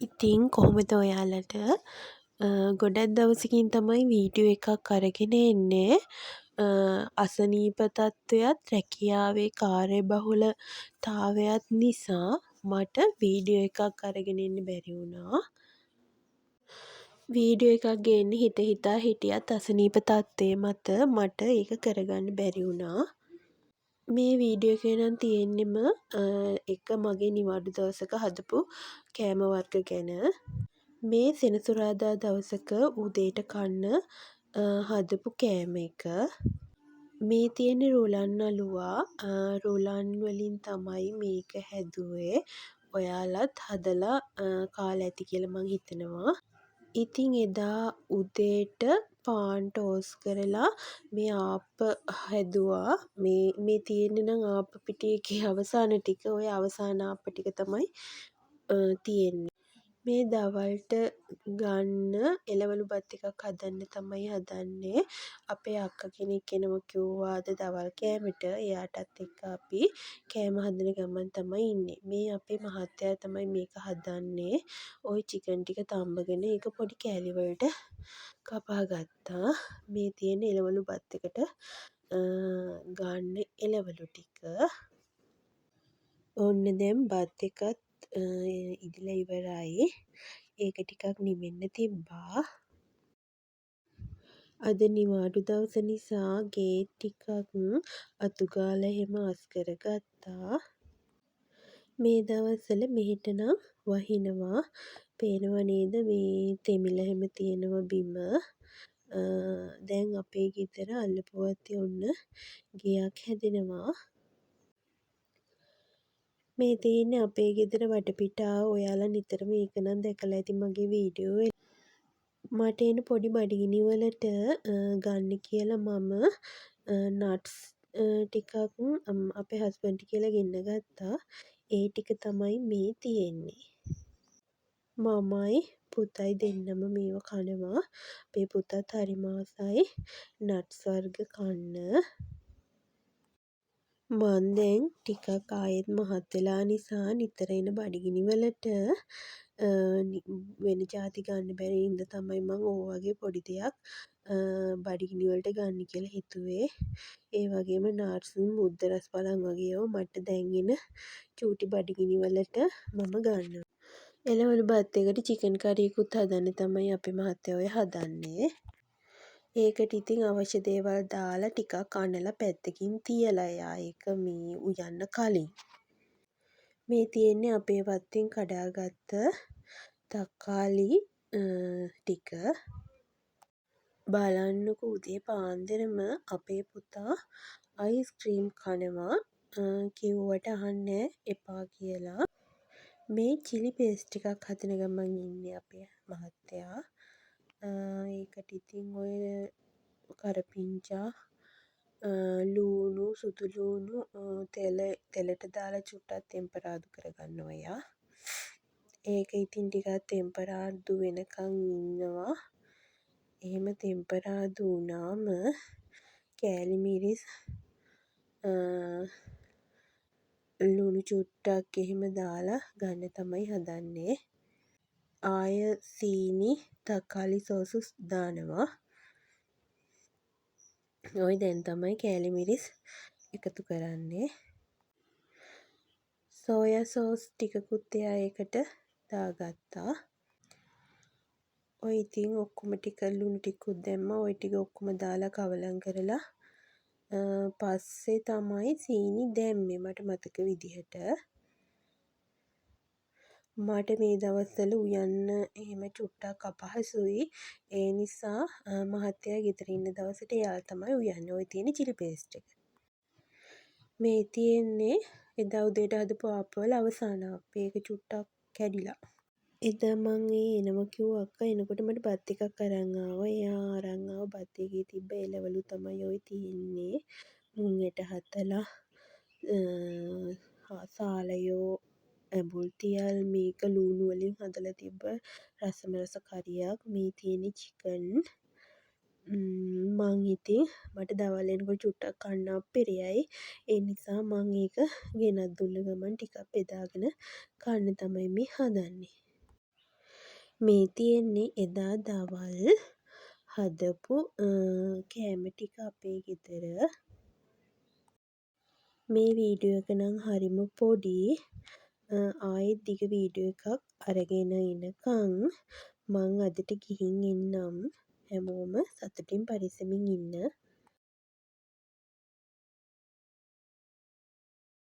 ඉතින් කොහොමද ඔයාලට ගොඩක් දවසකින් තමයි වීඩියෝ එකක් අරගෙන එන්නේ. අසනීප තත්ත්වයත් රැකියාවේ කාර්යබහුලතාවයත් නිසා මට වීඩියෝ එකක් අරගෙන එන්න බැරි වුණා. වීඩියෝ එකක් ගේන්න හිත හිතා හිටියත් අසනීප තත්ත්වය මත මට ඒක කරගන්න බැරි වුණා. මේ වීඩියෝ එකේ නම් තියෙන්නෙම එක මගේ නිවාඩු දවසක හදපු කෑම වර්ග ගැන. මේ සෙනසුරාදා දවසක උදේට කන්න හදපු කෑම එක. මේ තියෙන්නේ රුලන් අලුවා. රුලන් වලින් තමයි මේක හැදුවේ. ඔයාලත් හදලා කාලා ඇති කියලා මං හිතනවා. ඉතින් එදා උදේට පාන් ටෝස් කරලා මේ ආප්ප හැදුවා. මේ තියෙන්නේ නම් ආප්ප පිටි එකේ අවසාන ටික. ඔය අවසාන ආප්ප ටික තමයි තියෙන්නේ. මේ දවල්ට ගන්න එළවලු බත් එකක් හදන්න තමයි හදන්නේ. අපේ අක්කා කෙනෙක් එනවා කිව්වා අද දවල් කෑමට. එයාටත් එක්ක අපි කෑම හදන ගමන් තමයි ඉන්නේ. මේ අපේ මහත්තයා තමයි මේක හදන්නේ. ওই චිකන් ටික තම්බගෙන ඒක පොඩි කෑලි වලට කපා ගත්තා. මේ තියෙන එළවලු බත් එකට ගන්න එළවලු ටික. ඔන්න දැන් බත් එකත් ඉදලා ඉවරයි. ඒක ටිකක් නිවෙන්න තිබ්බා. අද නිවාඩු දවස නිසා ගේට් ටිකක් අතු ගාලා එහෙම අස් කරගත්තා. මේ දවස්වල මෙහෙට නම් වහිනවා. පේනව නේද මේ තෙමිල එහෙම තියෙනවා බිම. දැන් අපේ ගෙදර අල්ලපුවත්තේ ඔන්න ගෙයක් හැදෙනවා. මේ තියෙන්නේ අපේ ගෙදර වටපිටාව. ඔයාලා නිතරම ඒක නම් දැකලා ඇති මගේ වීඩියෝ වල. මට එන පොඩි බඩගිනි වලට ගන්න කියලා මම නට්ස් ටිකක් අපේ හස්බන්ඩ්ට කියලා ගෙන්න ගත්තා. ඒ ටික තමයි මේ තියෙන්නේ. මමයි පුතයි දෙන්නම මේව කනවා. අපේ පුතත් හරිම ආසයි නට්ස් වර්ග කන්න. මං දැන් ටිකක් ආයෙත් මහත් වෙලා නිසා නිතර එන බඩගිනි වලට වෙන જાති ගන්න බැරි හින්දා තමයි මං ඕ වගේ පොඩි දෙයක් බඩගිනි වලට ගන්න කියලා හිතුවේ. ඒ වගේම නට්ස් මුද්ද රස පලං වගේ ඒවා මට දැන් එන චූටි බඩගිනි වලට මම ගන්නවා. එළවලු බත් එකට චිකන් කරියකුත් හදන්න තමයි අපේ මහත්තයා ඔය හදන්නේ. ඒකට ඉතින් අවශ්‍ය දේවල් දාලා ටිකක් අනලා පැත්තකින් තියලා එයා ඒක මේ උයන්න කලින්. මේ තියෙන්නේ අපේ වත්තෙන් කඩාගත්ත තක්කාලි ටික. බලන්නකෝ උදේ පාන්දරම අපේ පුතා අයිස්ක්‍රීම් කනවා. කිව්වට අහන්නේ එපා කියලා. මේ චිලි පේස්ට් ටිකක් හදන ගමන් ඉන්නේ අපේ මහත්තයා. ඒකට ඉතින් ඔය කරපිංචා ලූණු සුදු ලූණු තෙලට දාලා චුට්ටක් තෙම්පරාදු කරගන්නවා එයා. ඒක ඉතින් ටිකක් තෙම්පරාදු වෙනකන් ඉන්නවා. එහෙම තෙම්පරාදු වුණාම කෑලි මිරිස් ලුණු චුට්ටක් එහෙම දාලා ගන්න තමයි හදන්නේ. ආය සීනි තක්කාලි සෝසුස් දානවා. ඔය දැන් තමයි කෑලි මිරිස් එකතු කරන්නේ. සෝයා සෝස් ටිකකුත් එයා ඒකට දාගත්තා. ඔය ඉතින් ඔක්කොම ටික ලුණු ටිකුත් දැම්මා. ඔය ටික ඔක්කොම දාලා කවලම් කරලා පස්සේ තමයි සීනි දැම්මේ මට මතක විදිහට. මට මේ දවස්වල උයන්න එහෙම චුට්ටක් අපහසුයි. ඒ නිසා මහත්තයා ගෙදර ඉන්න දවසට එයා තමයි උයන්නේ. ඔය තියෙන චිලි පේස්ට් එක. මේ තියෙන්නේ එදා උදේට හදපු ආප්පවල අවසාන ආප්ප. ඒක චුට්ටක් කැඩිලා. එදා මං එනවා කිව්වා අක්කා එනකොට මට බත් එකක් අරන් ආවා. එයා අරන් ආව බත් එකේ තිබ්බ එළවලු තමයි ඔය තියෙන්නේ. මුං ඇට හතලා සාලයෝ ඇඹුල් තියල් මේක ලූණු වලින් හදලා තිබ්බ රසමරස කරියක්. මේ තියෙන්නේ චිකන්. මං ඉතින් මට දවල් එනකොට චුට්ටක් කන්න අප්පිරියයි. ඒ නිසා මං ඒක ගෙනත් දුන්න ගමන් ටිකක් බෙදාගෙන කන්න තමයි මේ හදන්නේ. මේ තියෙන්නේ එදා දවල් හදපු කෑම ටික අපේ ගෙදර. මේ වීඩියෝ එක නම් හරිම පොඩි. ආයෙත් දිග වීඩියෝ එකක් අරගෙන එනකං මං අදට ගිහින් එන්නම්. හැමෝම සතුටින් පරිස්සමින් ඉන්න.